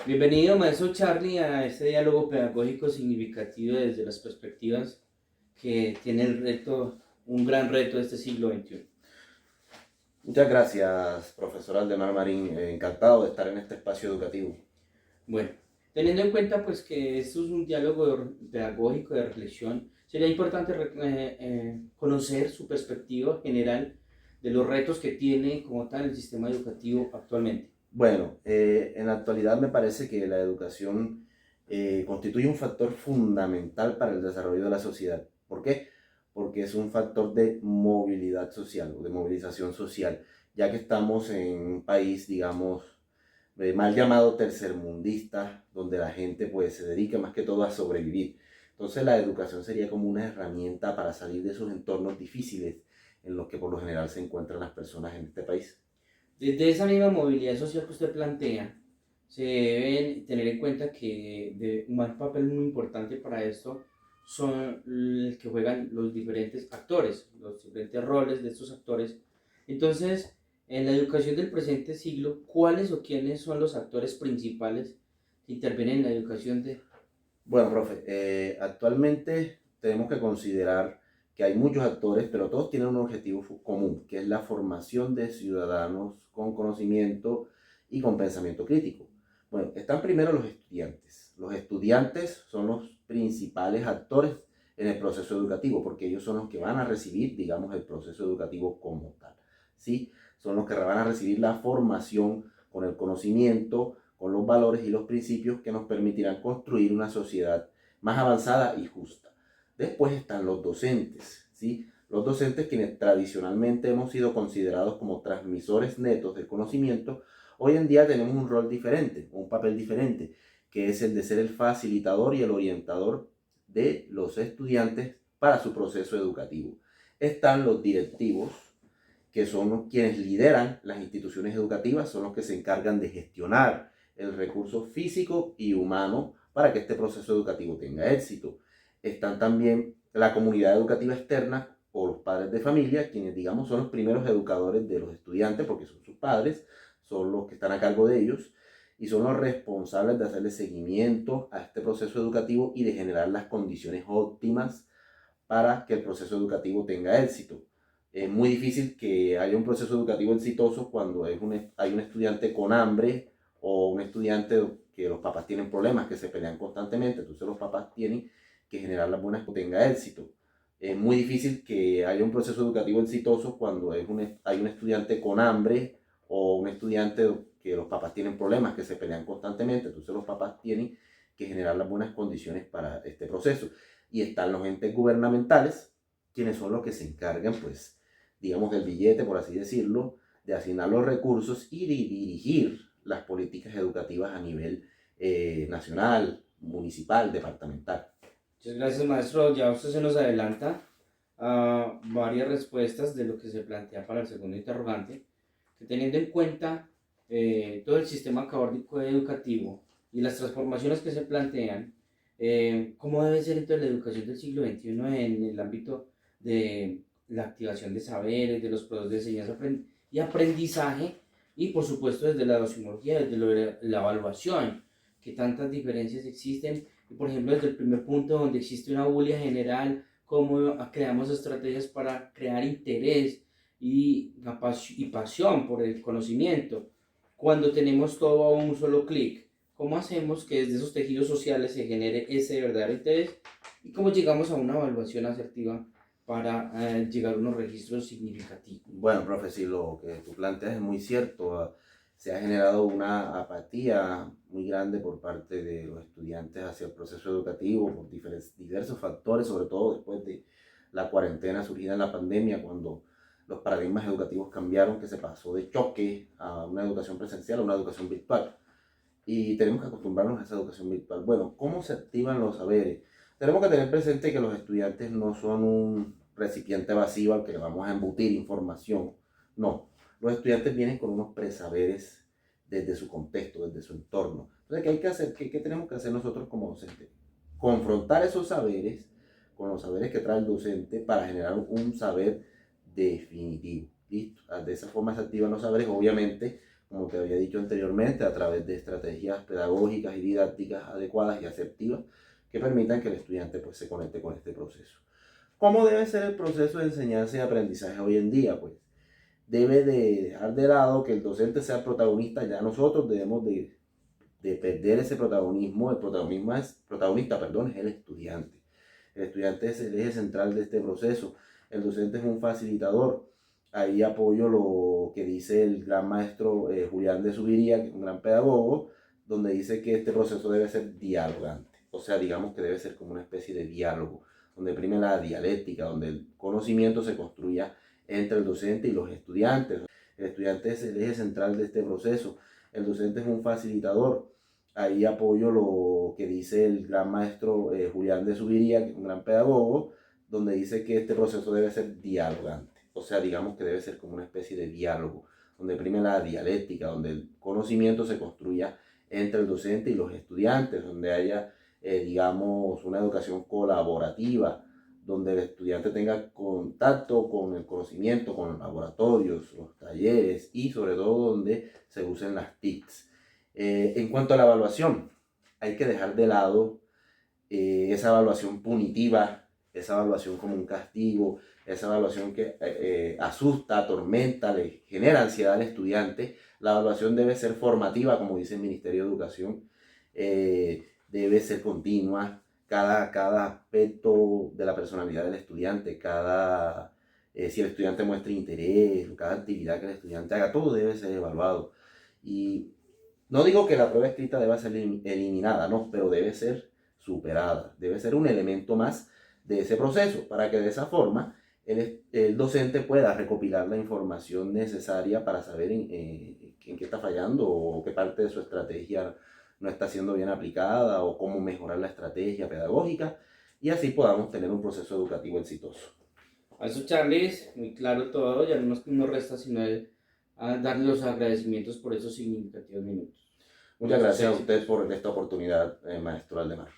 Bienvenido, maestro Charlie, a este diálogo pedagógico significativo desde las perspectivas que tiene un gran reto de este siglo XXI. Muchas gracias, profesor Aldemar Marín. Encantado de estar en este espacio educativo. Bueno, teniendo en cuenta pues que esto es un diálogo pedagógico de reflexión, sería importante conocer su perspectiva general de los retos que tiene como tal el sistema educativo actualmente. Bueno, en la actualidad me parece que la educación constituye un factor fundamental para el desarrollo de la sociedad. ¿Por qué? Porque es un factor de movilidad social o de movilización social, ya que estamos en un país, digamos, mal llamado tercermundista, donde la gente pues se dedica más que todo a sobrevivir. Entonces la educación sería como una herramienta para salir de esos entornos difíciles en los que por lo general se encuentran las personas en este país. Desde esa misma movilidad social que usted plantea, se deben tener en cuenta que un papel muy importante para esto son el que juegan los diferentes actores, los diferentes roles de estos actores. Entonces, en la educación del presente siglo, ¿cuáles o quiénes son los actores principales que intervienen en la educación de... Bueno, profe, actualmente tenemos que considerar que hay muchos actores, pero todos tienen un objetivo común, que es la formación de ciudadanos con conocimiento y con pensamiento crítico. Bueno, están primero los estudiantes. Los estudiantes son los principales actores en el proceso educativo, porque ellos son los que van a recibir, digamos, el proceso educativo como tal. ¿Sí? Son los que van a recibir la formación con el conocimiento, con los valores y los principios que nos permitirán construir una sociedad más avanzada y justa. Después están los docentes, ¿sí? Los docentes, quienes tradicionalmente hemos sido considerados como transmisores netos del conocimiento, hoy en día tenemos un rol diferente, un papel diferente, que es el de ser el facilitador y el orientador de los estudiantes para su proceso educativo. Están los directivos, que son quienes lideran las instituciones educativas, son los que se encargan de gestionar el recurso físico y humano para que este proceso educativo tenga éxito. Están también la comunidad educativa externa o los padres de familia, quienes digamos son los primeros educadores de los estudiantes, porque son sus padres, son los que están a cargo de ellos y son los responsables de hacerle seguimiento a este proceso educativo y de generar las condiciones óptimas para que el proceso educativo tenga éxito. Es muy difícil que haya un proceso educativo exitoso cuando hay un estudiante con hambre o un estudiante que los papás tienen problemas, que se pelean constantemente, entonces los papás tienen que generar las buenas que tenga éxito. Es muy difícil que haya un proceso educativo exitoso cuando hay un estudiante con hambre o un estudiante que los papás tienen problemas, que se pelean constantemente, entonces los papás tienen que generar las buenas condiciones para este proceso. Y están los entes gubernamentales, quienes son los que se encargan, pues, digamos, del billete, por así decirlo, de asignar los recursos y de dirigir las políticas educativas a nivel nacional, municipal, departamental. Muchas gracias, maestro. Ya usted se nos adelanta a varias respuestas de lo que se plantea para el segundo interrogante, que teniendo en cuenta todo el sistema académico educativo y las transformaciones que se plantean, ¿cómo debe ser entonces la educación del siglo XXI en el ámbito de la activación de saberes, de los procesos de enseñanza y aprendizaje, y por supuesto desde la docimología, desde la evaluación, que tantas diferencias existen, y por ejemplo desde el primer punto donde existe una bulia general, cómo creamos estrategias para crear interés y pasión por el conocimiento, cuando tenemos todo a un solo clic? ¿Cómo hacemos que desde esos tejidos sociales se genere ese verdadero interés? ¿Y cómo llegamos a una evaluación asertiva para llegar a unos registros significativos? Bueno, profe, sí, lo que tú planteas es muy cierto. Se ha generado una apatía muy grande por parte de los estudiantes hacia el proceso educativo por diversos factores, sobre todo después de la cuarentena surgida en la pandemia, cuando los paradigmas educativos cambiaron, que se pasó de choque a una educación presencial a una educación virtual. Y tenemos que acostumbrarnos a esa educación virtual. Bueno, ¿cómo se activan los saberes? Tenemos que tener presente que los estudiantes no son un recipiente vacío al que le vamos a embutir información. No, los estudiantes vienen con unos presaberes desde su contexto, desde su entorno. Entonces, ¿qué hay que hacer? ¿Qué tenemos que hacer nosotros como docentes? Confrontar esos saberes con los saberes que trae el docente para generar un saber definitivo. ¿Listo? De esa forma se activan los saberes, obviamente como te había dicho anteriormente, a través de estrategias pedagógicas y didácticas adecuadas y asertivas que permitan que el estudiante pues, se conecte con este proceso. ¿Cómo debe ser el proceso de enseñanza y aprendizaje hoy en día? Pues debe de dejar de lado que el docente sea el protagonista, ya nosotros debemos de perder ese protagonismo. El protagonista, perdón, es el estudiante. El estudiante es el eje central de este proceso. El docente es un facilitador. Ahí apoyo lo que dice el gran maestro Julián de Subiría, que es un gran pedagogo, donde dice que este proceso debe ser dialogante. O sea, digamos que debe ser como una especie de diálogo, donde prime la dialéctica, donde el conocimiento se construya entre el docente y los estudiantes. El estudiante es el eje central de este proceso. El docente es un facilitador. Ahí apoyo lo que dice el gran maestro Julián de Subiría, que es un gran pedagogo, donde dice que este proceso debe ser dialogante. O sea, digamos que debe ser como una especie de diálogo, donde prime la dialéctica, donde el conocimiento se construya entre el docente y los estudiantes, donde haya, digamos, una educación colaborativa, donde el estudiante tenga contacto con el conocimiento, con los laboratorios, los talleres y sobre todo donde se usen las TICs. En cuanto a la evaluación, hay que dejar de lado esa evaluación punitiva, esa evaluación como un castigo, esa evaluación que asusta, atormenta, le genera ansiedad al estudiante. La evaluación debe ser formativa, como dice el Ministerio de Educación, debe ser continua. Cada aspecto de la personalidad del estudiante, si el estudiante muestra interés, cada actividad que el estudiante haga, todo debe ser evaluado. Y no digo que la prueba escrita deba ser eliminada, no, pero debe ser superada, debe ser un elemento más de ese proceso, para que de esa forma el docente pueda recopilar la información necesaria para saber en qué está fallando o qué parte de su estrategia no está siendo bien aplicada o cómo mejorar la estrategia pedagógica y así podamos tener un proceso educativo exitoso. A eso, Charles, muy claro todo, ya no nos resta sino darle los agradecimientos por esos significativos minutos. Muchas gracias a usted por esta oportunidad, maestro Aldemar.